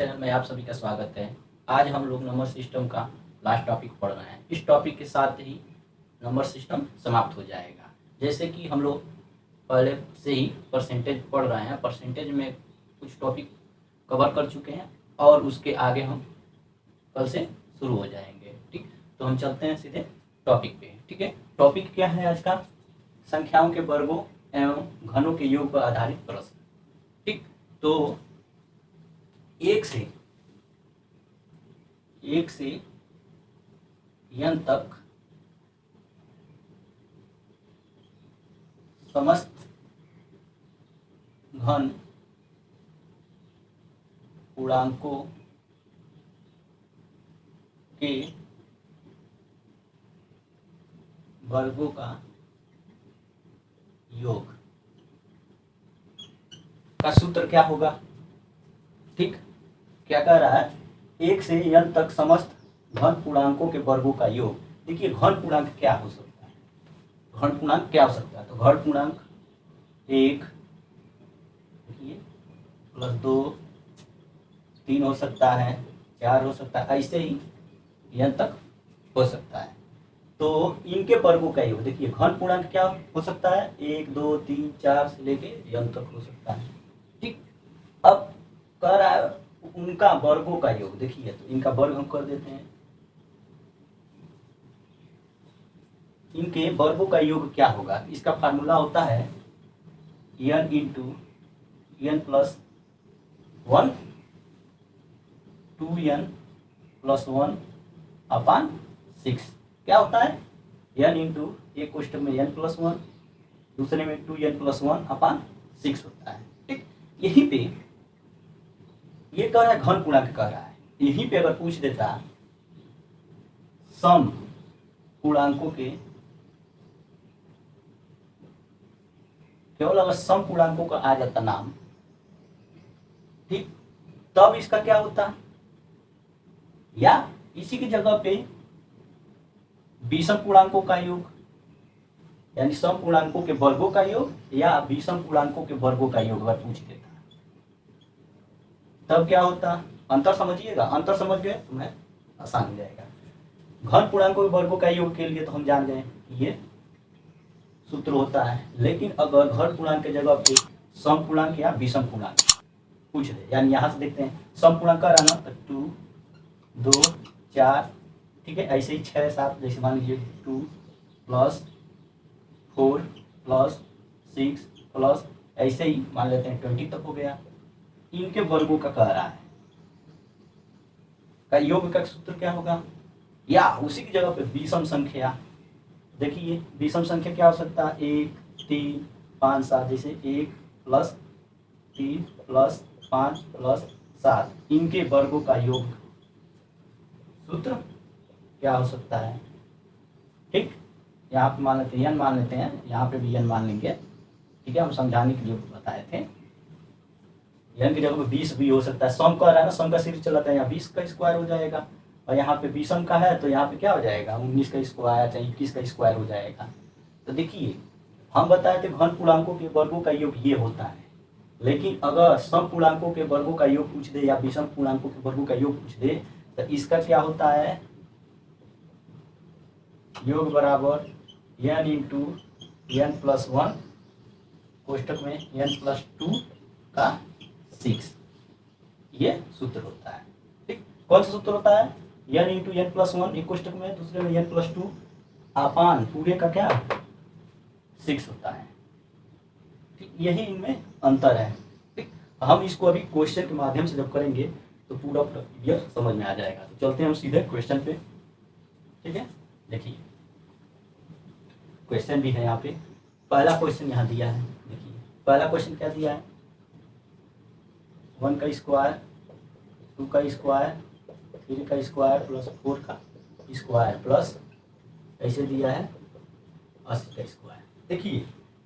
Channel में आप सभी का स्वागत है। आज हम लोग नंबर सिस्टम का लास्ट टॉपिक पढ़ रहे हैं। इस टॉपिक के साथ ही नंबर सिस्टम समाप्त हो जाएगा। जैसे कि हम लोग पहले से ही परसेंटेज पढ़ रहे हैं, परसेंटेज में कुछ टॉपिक कवर कर चुके हैं और उसके आगे हम कल से शुरू हो जाएंगे। ठीक, तो हम चलते हैं सीधे टॉपिक पे। ठीक है, टॉपिक क्या है आज का? संख्याओं के वर्गों एवं घनों के योग पर आधारित प्रश्न। ठीक, तो एक से n तक समस्त घन पूर्णांकों के वर्गों का योग का सूत्र क्या होगा? ठीक, क्या कह रहा है? 1 से n तक समस्त घन पूर्णांकों के वर्गों का योग। देखिए, घन पूर्णांक क्या हो सकता है? घन पूर्णांक क्या हो सकता है? तो घन पूर्णांक 1 देखिए +2 3 हो सकता है, 4 हो सकता है, ऐसे ही n तक हो सकता है। तो इनके वर्गों का योग देखिए, घन पूर्णांक क्या हो सकता है? 1 2 3 4 से लेके n तक हो सकता है। ठीक, अब कह रहा है उनका वर्गों का योग। देखिए, तो इनका वर्ग हम कर देते हैं। इनके वर्गों का योग क्या होगा? इसका फार्मूला होता है n into n plus 1 2n plus 1 अपान 6। क्या होता है? n इंटू एक क्वेश्चन में n प्लस 1, दूसरे में 2n प्लस 1 अपान 6 होता है। ठीक, यहीं पे ये कह रहा है घन पूर्णांक कह रहा है। यहीं पे अगर पूछ देता सम पूर्णांकों के, केवल अगर सम पूर्णांकों का आ जाता नाम, ठीक, तब इसका क्या होता? या इसी की जगह पे विषम पूर्णांकों का योग, यानी सम पूर्णांकों के वर्गों का योग या विषम पूर्णांकों के वर्गों का योग अगर पूछ देता, तब क्या होता? अंतर समझिएगा, अंतर समझ गए तुम्हें आसान हो जाएगा। घन पूर्णांकों के वर्गों का योग के लिए तो हम जान गए कि ये सूत्र होता है, लेकिन अगर घन पूर्णांक की जगह पे सम पूर्णांक या विषम पूर्णांक पूछ दे, यानी यहां से देखते हैं सम पूर्णांक का रहना तो 2 2 4, ठीक है, ऐसे ही 6 7, जैसे मान लीजिए 2 प्लस 4 प्लस 6 प्लस, ऐसे ही मान लेते हैं 20 तक हो गया। इनके वर्गों का कह रहा है का योग का सूत्र क्या होगा? या उसी की जगह पे विषम संख्या। देखिए, विषम संख्या क्या हो सकता है? 1 3 5 7, जैसे 1 प्लस 3 प्लस 5 प्लस 7, इनके वर्गों का योग सूत्र क्या हो सकता है? ठीक, यहाँ पे मान लेते हैं n मान लेते हैं, यहाँ पे भी n मान लेंगे। ठीक है, हम समझाने के लिए बताए थे। n की जगह पे 20 भी हो सकता है। सम का रहा है ना, सम का सीरीज चलाता है, यहाँ 20 का स्क्वायर हो जाएगा, और यहाँ पे विषम का है तो यहाँ पे क्या हो जाएगा? 19 का स्क्वायर चाहे 21 का स्क्वायर हो जाएगा। तो देखिए, हम बताए थे घन पूर्णांकों के वर्गों का योग ये होता है, लेकिन अगर सम पूर्णांकों के वर्गों का योग पूछ दे या विषम पूर्णांकों के वर्गों का योग पूछ दे, तो इसका क्या होता है? योग बराबर n इंटू n प्लस 1 कोष्टक में n प्लस 2 का 6, ये सूत्र होता है। ठीक, कौन सा सूत्र होता है? n इंटू n प्लस 1 एक कोष्टक में, दूसरे में n प्लस 2 अपान पूरे का क्या 6 होता है। ठीक, यही इनमें अंतर है। ठीक, हम इसको अभी क्वेश्चन के माध्यम से जब करेंगे तो पूरा ये समझ में आ जाएगा। तो चलते हैं हम सीधे क्वेश्चन पे। ठीक है, देखिए क्वेश्चन भी है यहाँ पे। पहला क्वेश्चन यहाँ दिया है। देखिए, पहला क्वेश्चन क्या दिया है? 1 का स्क्वायर 2 का स्क्वायर 3 का स्क्वायर प्लस 4 का स्क्वायर प्लस ऐसे दिया है 80 का स्क्वायर। देखिए,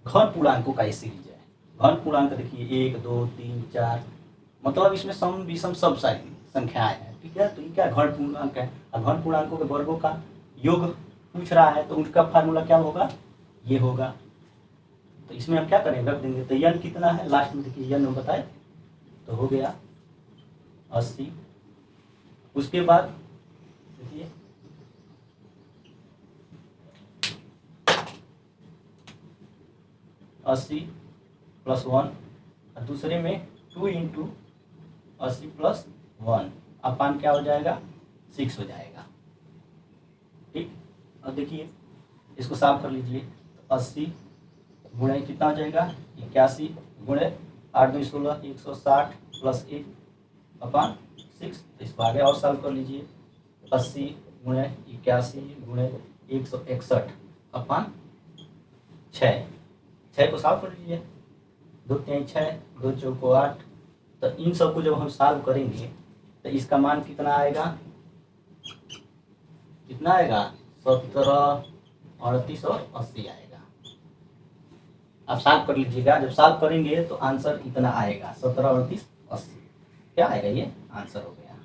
घन पूर्णांकों का सीरीज है। घन पूर्णांक देखिए 1 2 3 4, मतलब इसमें सम विषम सब सारी संख्याएं हैं। ठीक है, तो ये क्या घन पूर्णांक है, और घन पूर्णांकों के वर्गों का योग पूछ रहा है, तो उनका फार्मूला क्या होगा? ये होगा। तो इसमें हम क्या करें? रख देंगे। तो n कितना है लास्ट में? देखिए n हम बताए तो हो गया 80। उसके बाद देखिए 80 + 1 और दूसरे में 2 × 80 + 1 अपान क्या हो जाएगा 6 हो जाएगा। ठीक, और देखिए इसको साफ कर लीजिए। 80 गुणे कितना हो जाएगा 81 गुणे 8 2 16 160 + 1 अपान 6। तो इसको आगे और सॉल्व कर लीजिए। 80 गुणे 81 गुणे 161 अपान 6। 6 को सॉल्व कर लीजिए। 2 3 6 2 4 8। तो इन सब को जब हम सॉल्व करेंगे तो इसका मान कितना आएगा, कितना आएगा 17 38 और 80 आएगा। आप सॉल्व कर लीजिएगा। जब सॉल्व करेंगे तो आंसर इतना आएगा 17 38 80। क्या आएगा, ये आंसर हो गया।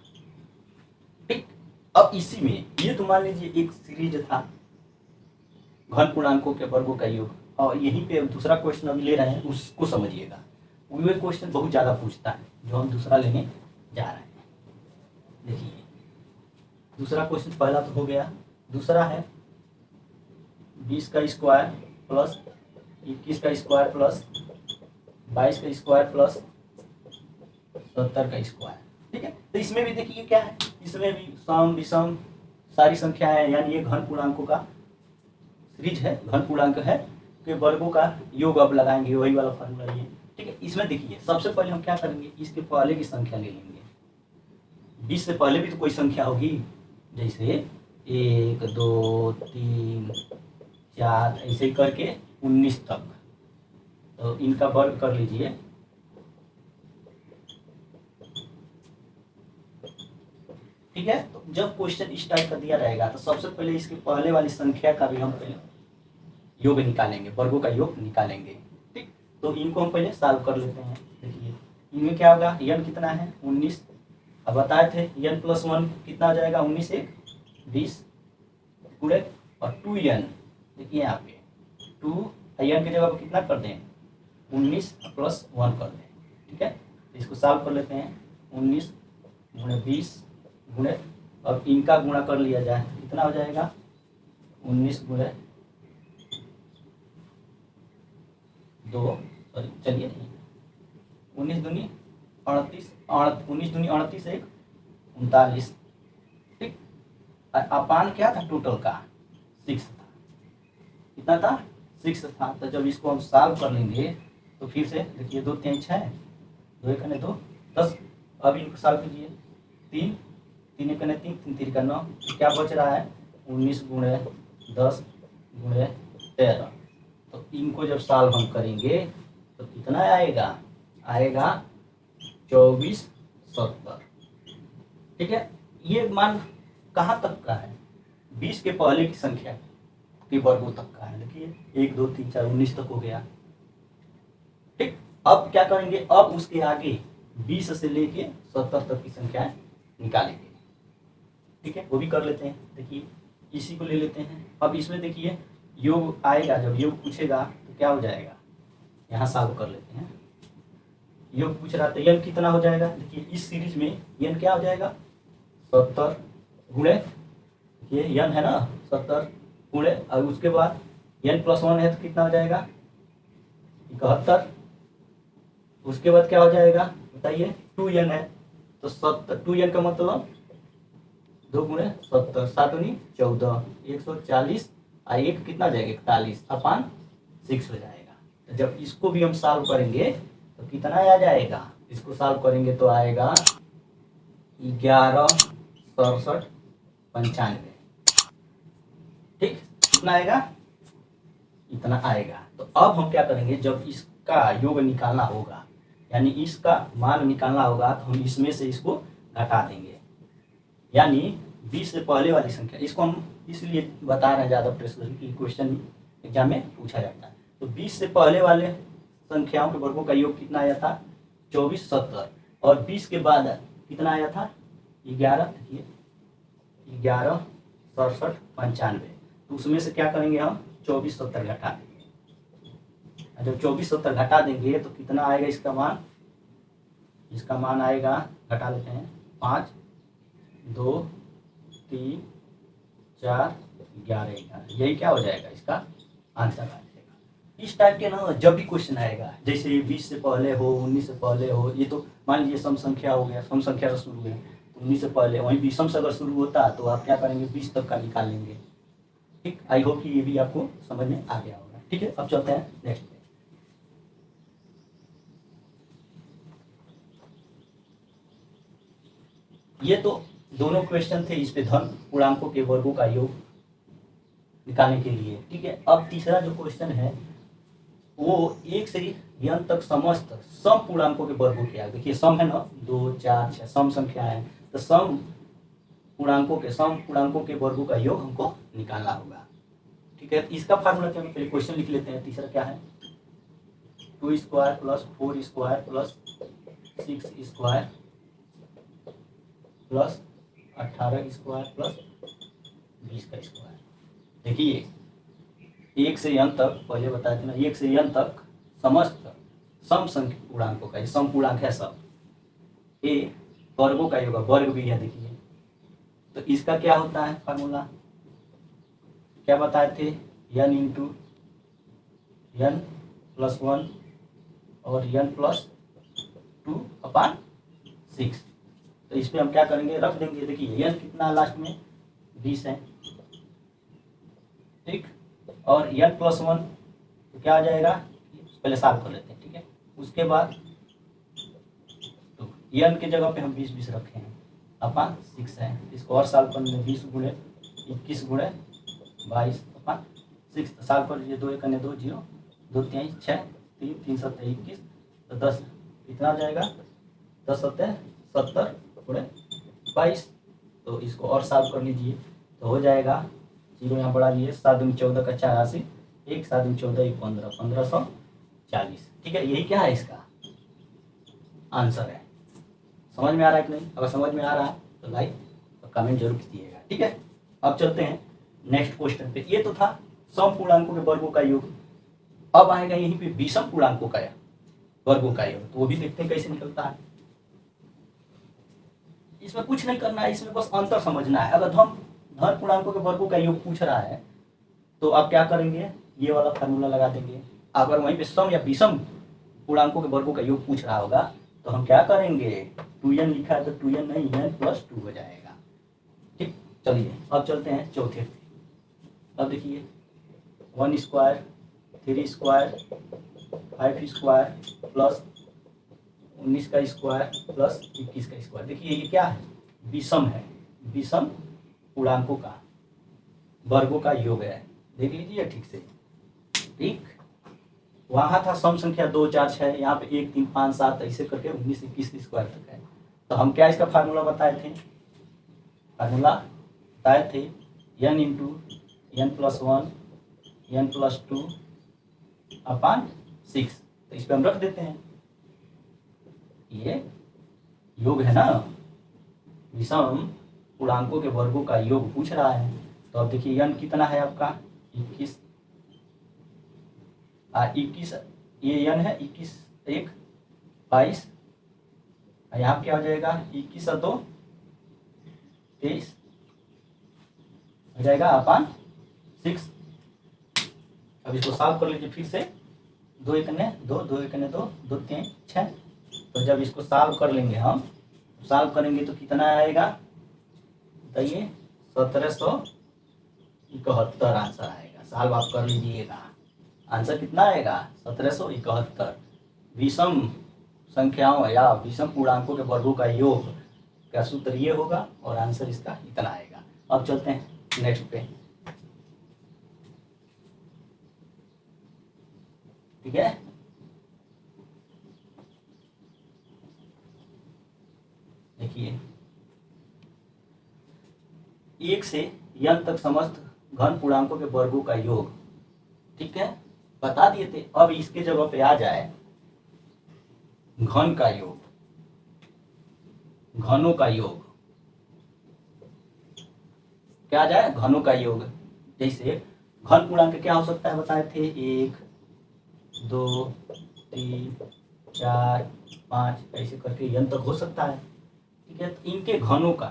ठीक, अब इसी में ये तो मान लीजिए एक सीरीज था घन पूर्णांकों के वर्गों का योग, और यहीं पे दूसरा क्वेश्चन अभी ले रहे हैं, उसको समझिएगा। वो क्वेश्चन बहुत ज़्यादा पूछता है जो हम दूसरा लेने जा रहे हैं। देखिए दूसरा क्वेश्चन पहला तो हो गया, दूसरा है 20 का स्क्वायर प्लस 21 का स्क्वायर प्लस 22 का स्क्वायर प्लस 70 का स्क्वायर। ठीक है, तो इसमें भी देखिए क्या है, इसमें भी सम विषम सारी संख्या है, यानी ये घन पूर्णांकों का सीरीज है, घन पूर्णांक है के वर्गों का योग अब लगाएंगे, वही वाला फॉर्मूला ये। ठीक है, इसमें देखिए सबसे पहले हम क्या करेंगे, इसके पहले की संख्या ले लेंगे। 20 से पहले भी तो कोई संख्या होगी, जैसे 1 2 3 4 ऐसे ही करके 19 तक। तो इनका वर्ग कर लीजिए। ठीक है, तो जब क्वेश्चन इस टाइप का दिया रहेगा तो सबसे पहले इसके पहले वाली संख्या का भी हम पहले योग निकालेंगे, वर्गों का योग निकालेंगे। ठीक, तो इनको हम पहले सॉल्व कर लेते हैं। देखिए इनमें क्या होगा, n कितना है 19। अब बताए थे n + 1 कितना आ जाएगा 19 1 20 गुणे और 2n। देखिए यहाँ पे 2 n की जगह पर कितना कर दें 19 + 1 कर दें। ठीक है, इसको सॉल्व कर लेते हैं। 19 गुणे 20 गुणे, अब इनका गुणा कर लिया जाए तो कितना हो जाएगा 19 गुणे 2, सॉरी चलिए 19 दूनी 38 19 दूनी 38 1 39। ठीक, अपान क्या था टोटल का 6 था, कितना था 6 था। तो जब इसको हम सॉल्व कर लेंगे तो फिर से देखिए 2 3 6 2 1 2 10। अब इनको सॉल्व कीजिए। 3 3 1 3 3 3 9, क्या बच रहा है 19 गुणे 10 गुणे 13। तो इनको जब सॉल्व हम करेंगे तो कितना आएगा, आएगा 24 70। ठीक है, ये मान कहाँ तक का है 20 के पहले की संख्या के वर्गों तक का है। देखिए 1 2 3 4 19 तक हो गया। ठीक, अब क्या करेंगे, अब उसके आगे 20 से लेके 70 तक की संख्या निकालेंगे। ठीक है, वो भी कर लेते हैं। देखिए इसी को ले लेते हैं। अब इसमें देखिए योग आएगा, जब योग पूछेगा तो क्या हो जाएगा, यहाँ सॉल्व कर लेते हैं। योग पूछ रहा था n कितना हो जाएगा, देखिए इस सीरीज में n क्या हो जाएगा 70 गुणे, ये n है ना 70 गुणे, और उसके बाद n + 1 है तो कितना हो जाएगा 71। उसके बाद क्या हो जाएगा बताइए 2n है तो 70, 2n का मतलब 2 गुणे 70 7 दूनी 14 140 और 1 कितना जाएगा 41 अपान 6 हो जाएगा। तो जब इसको भी हम सॉल्व करेंगे तो कितना आ जाएगा, इसको सॉल्व करेंगे तो आएगा 11 67 95। ठीक, कितना आएगा, इतना आएगा। तो अब हम क्या करेंगे, जब इसका योग निकालना होगा यानी इसका मान निकालना होगा तो हम इसमें से इसको घटा देंगे, यानी 20 से पहले वाली संख्या। इसको हम इसलिए बता रहे हैं ज़्यादा प्रेशर की क्वेश्चन एग्जाम में पूछा जाता है। तो 20 से पहले वाले संख्याओं के वर्गों का योग कितना आया था 24 70, और 20 के बाद कितना आया था 11, देखिए 11 67 95। तो उसमें से क्या करेंगे हम 24 70 घटा देंगे। जब 24 70 घटा देंगे तो कितना आएगा इसका मान, इसका मान आएगा, घटा लेते हैं 5 2 3 4 11 11, यही क्या हो जाएगा इसका आंसर आ जाएगा। इस टाइप के ना जब भी क्वेश्चन आएगा, जैसे 20 से पहले हो, 19 से पहले हो, ये तो मान लीजिए सम संख्या हो गया, सम संख्या से शुरू है तो 19 से पहले, वहीं विषम से अगर शुरू होता तो आप क्या करेंगे 20 तक का निकाल लेंगे। ठीक, आई होप कि ये भी आपको समझ में आ गया होगा। ठीक है, अब चलते हैं नेक्स्ट पे। ये तो दोनों क्वेश्चन थे इस पे धन पूर्णांकों के वर्गों का योग निकालने के लिए। ठीक है, अब तीसरा जो क्वेश्चन है वो 1 से n तक समस्त सम पूर्णांकों के वर्गों क्या। देखिए सम है ना, 2 4 6 सम संख्या है, तो सम पूर्णांकों के वर्गों का योग हमको निकालना होगा। ठीक है, इसका फार्मूला क्या है, पहले क्वेश्चन लिख लेते हैं। तीसरा क्या है, 2 square plus 4 square plus 6 square plus 18 square plus 20 का स्क्वायर। देखिए 1 से n तक, पहले बताए थे ना, 1 से n तक समस्त सम संख्या पूर्णांकों का, सम पूर्णांक है सब, ये वर्गों का योग, वर्ग भी है। देखिए तो इसका क्या होता है फार्मूला, क्या बताए थे, n इंटू n प्लस 1 और n प्लस 2/6। तो इस पर हम क्या करेंगे, रख देंगे। देखिए n कितना लास्ट में 20 है, ठीक, और n प्लस 1 तो क्या आ जाएगा, पहले सॉल्व कर लेते हैं। ठीक है, उसके बाद तो n के जगह पे हम 20 रखे हैं, अपन 6 है, इसको और सॉल्व करने में 20 गुणे 21 गुणे 22 अपन 6 सॉल्व कर लीजिए। 2 1 2 0 2 3 6 3 3 7 21, तो 10 कितना आ जाएगा, 10 7 70 गुणे 22। तो इसको और सॉल्व कर लीजिए तो हो जाएगा, 0 यहाँ बढ़ा लिए, 7 दूनी 14 का 84, 1 7 दूनी 14 1 15 1540। ठीक है, यही क्या है इसका आंसर है। समझ में आ रहा है कि नहीं, अगर समझ में आ रहा है तो लाइक और कमेंट जरूर कीजिएगा। ठीक है, अब चलते हैं नेक्स्ट क्वेश्चन पे। ये तो था सम पूर्णांकों के वर्गों का योग, अब आएगा यहीं पे विषम पूर्णांकों का वर्गों का योग, तो वो भी देखते हैं कैसे निकलता है। इसमें कुछ नहीं करना है, इसमें बस अंतर समझना है। अगर हम धन पूर्णांकों के वर्गों का योग पूछ रहा है तो आप क्या करेंगे, ये वाला फार्मूला लगा देंगे। अगर वहीं पे सम या विषम पूर्णांकों के वर्गों का योग पूछ रहा होगा तो हम क्या करेंगे, 2n लिखा है तो 2n नहीं n प्लस 2 हो जाएगा। ठीक, चलिए अब चलते हैं चौथे पे। अब देखिए 1 स्क्वायर 3 स्क्वायर 5 स्क्वायर प्लस 19 का स्क्वायर प्लस 21 का स्क्वायर। देखिए ये क्या है, विषम है, विषम पूर्णांकों का वर्गों का योग है। देख लीजिए ठीक से। ठीक, वहाँ था सम संख्या 2 4 6, यहाँ पे 1 3 5 7 ऐसे करके 19 21 स्क्वायर तक है। तो हम क्या इसका फार्मूला बताए थे, फार्मूला बताए थे n into n plus 1 n plus 2/6। तो इस पर हम रख देते हैं, ये योग है ना, विषम पूर्णांकों के वर्गों का योग पूछ रहा है। तो अब देखिए n कितना है आपका 21, 21 ये n है, 21 1 22, यहाँ क्या हो जाएगा 21 और 2 23 हो जाएगा अपन 6। अब इसको सॉल्व कर लीजिए फिर से, 2 1 2 2 1 2 2 3 6। तो जब इसको सॉल्व कर लेंगे हम, सॉल्व करेंगे तो कितना आएगा बताइए, 1771 आंसर आएगा। सॉल्व आप कर लीजिएगा, आंसर कितना आएगा 1771। विषम संख्याओं या विषम पूर्णांकों के वर्गों का योग का सूत्र ये होगा और आंसर इसका इतना आएगा। अब चलते हैं नेक्स्ट पे। ठीक है, देखिए 1 से n तक समस्त घन पूर्णांकों के वर्गों का योग, ठीक है, बता दिए थे। अब इसके जगह पे आ जाए घन का योग, घनों का योग, क्या आ जाए घनों का योग। जैसे घन पूर्णांक क्या हो सकता है बताए थे, 1 2 3 4 5 ऐसे करके n तक हो सकता है। ठीक है, तो इनके घनों का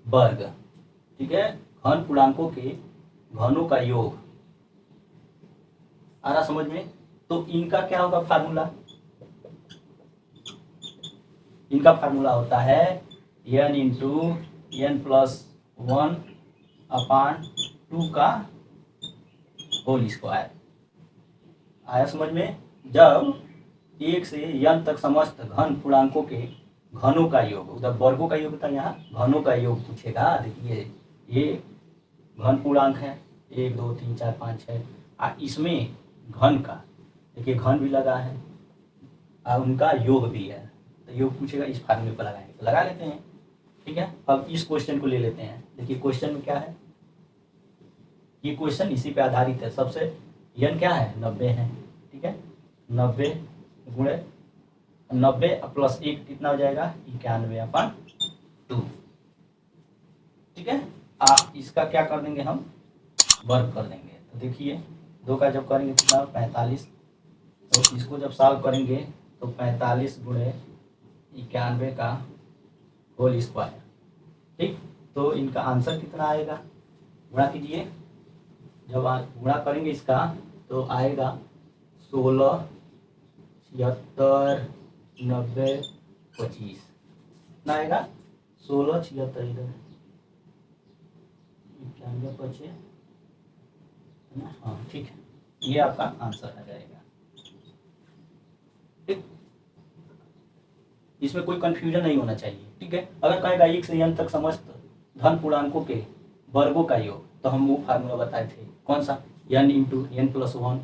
वर्ग, ठीक है, घन पूर्णांकों के घनों का योग आ रहा समझ में। तो इनका क्या होगा फार्मूला, इनका फार्मूला होता है n इंटू n प्लस 1 अपान 2 का होल स्क्वायर। आया समझ में। जब 1 से n तक समस्त घन पूर्णांकों के घनों का योग, उधर वर्गों का योग था, यहाँ घनों का योग पूछेगा। देखिए ये घन पूर्णांक है 1 2 3 4 5 6, इसमें घन का देखिए घन भी लगा है और उनका योग भी है, तो योग पूछेगा, इस फार्मूले पर लगाएंगे तो लगा लेते हैं। ठीक है, अब इस क्वेश्चन को ले लेते हैं। देखिए क्वेश्चन में क्या है, ये क्वेश्चन इसी पे आधारित है। सबसे n क्या है 90 है, ठीक है, 90 गुणे 90 प्लस 1 कितना हो जाएगा 91/2। ठीक है, इसका क्या कर देंगे हम, वर्ग कर देंगे। तो देखिए 2 का जब करेंगे कितना 45, तो इसको जब सॉल्व करेंगे तो 45 गुणे 91 का होल स्क्वायर। ठीक, तो इनका आंसर कितना आएगा, गुणा कीजिए, जब गुणा करेंगे इसका तो आएगा 16 76 90 25, कितना आएगा 16 76 इधर 91 25, हाँ ठीक है, ये आपका आंसर आ जाएगा। ठीक, इसमें कोई कंफ्यूजन नहीं होना चाहिए। ठीक है, अगर कहेगा 1 से n तक समस्त धन पूर्णांकों के वर्गों का योग, तो हम वो फार्मूला बताए थे, कौन सा, n इंटू n प्लस 1,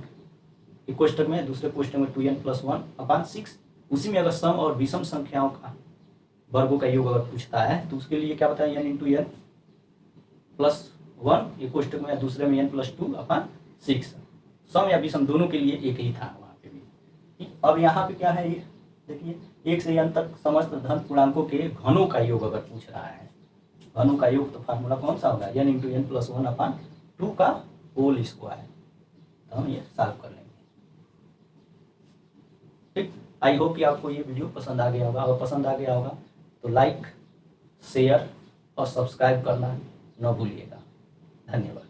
एक कोष्टक में, दूसरे कोष्टक में 2n प्लस 1 अपान 6। उसी में अगर सम और विषम संख्याओं का वर्गों का योग अगर पूछता है तो उसके लिए क्या बताया, n इंटू n प्लस 1, एक कोष्टक में, दूसरे में n प्लस 2 अपान 6। सम या विषम दोनों के लिए एक ही था वहाँ पे भी। अब यहाँ पे क्या है, ये देखिए 1 से n तक समस्त धन पूर्णांकों के घनों का योग अगर पूछ रहा है, घनों का योग, तो फार्मूला कौन सा होगा, n इंटू n प्लस 1 अपान 2 का होल स्क्वायर। तो हम ये सॉल्व कर लेंगे। ठीक, आई होप कि आपको ये वीडियो पसंद आ गया होगा। अगर पसंद आ गया होगा तो लाइक शेयर और सब्सक्राइब करना न भूलिएगा। धन्यवाद।